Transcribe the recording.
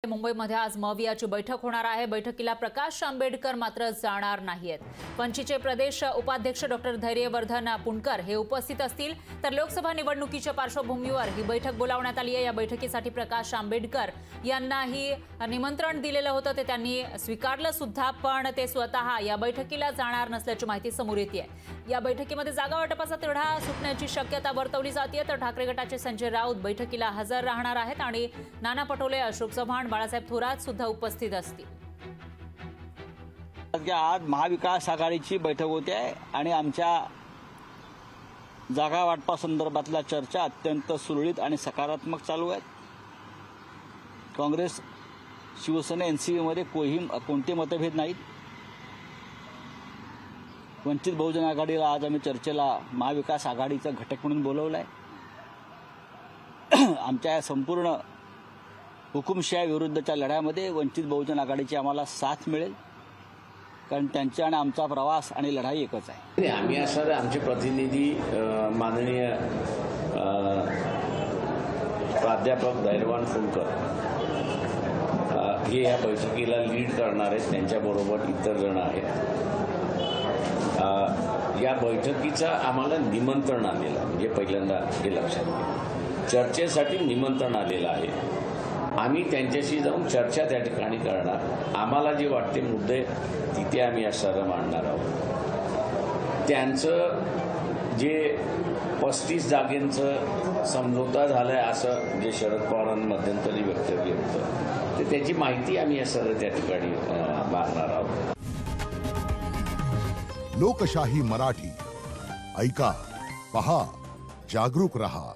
मुंबईमध्ये आज मवियाची बैठक होणार आहे। बैठकीला प्रकाश आंबेडकर मात्र जाणार नाहीत। पंचचे प्रदेश उपाध्यक्ष डॉक्टर धैर्यवर्धन पुणकर हे उपस्थित असतील, तर लोकसभा निवडणुकीच्या पार्श्वभूमीवर ही बैठक बोलावण्यात आली आहे। या बैठकीसाठी प्रकाश आंबेडकर यांनाही निमंत्रण दिलेलं होतं, ते त्यांनी स्वीकारलं सुद्धा, पण ते स्वतः या बैठकीला जाणार नसल्याची माहिती समोर येते आहे। या बैठकीमध्ये जागा वाटपाचा तिढा सुटण्याची शक्यता वर्तवली जाते, तर ठाकरे गटाचे संजय राऊत बैठकीला हजर राहणार आहेत आणि नाना पटोले, अशोक चव्हाण, बाळासाहेब थोरात सुद्धा उपस्थित असतील। आज महाविकास आघाडीची बैठक होते आणि आमच्या जागा वाटपासंदर्भातल्या चर्चा अत्यंत सुरळीत आणि सकारात्मक चालू आहेत। काँग्रेस, शिवसेना, एनसीपी मध्ये कोणते मतभेद नाहीत। वंचित बहुजन आघाडीला आज आम्ही चर्चेला महाविकास आघाडीचा घटक म्हणून बोलवलाय। आमच्या या संपूर्ण हुकुमशाही विरुद्धच्या लढ्यामध्ये वंचित बहुजन आघाडीची आम्हाला साथ मिळेल, कारण त्यांचा आणि आमचा प्रवास आणि लढाई एकच आहे। आम्ही असणारे आमचे प्रतिनिधी माननीय प्राध्यापक धैर्यवान फुलकर हे या बैठकीला लीड करणार आहेत, त्यांच्याबरोबर इतर जण आहेत। या बैठकीचं आम्हाला निमंत्रण आलेलं, म्हणजे पहिल्यांदा हे लक्षात घ्या, चर्चेसाठी निमंत्रण आलेलं आहे। आम्ही त्यांच्याशी जाऊन चर्चा त्या ठिकाणी करणार। आम्हाला जे वाटते मुद्दे तिथे आम्ही असं मांडणार आहोत। त्यांचं जे 35 जागेंचं समझोता झालाय असं जे शरद पवारांनी मध्यंतरी वक्तव्य होतं, तर त्याची माहिती आम्ही असं त्या ठिकाणी मागणार आहोत। लोकशाही मराठी ऐका, पहा, जागरूक रहा।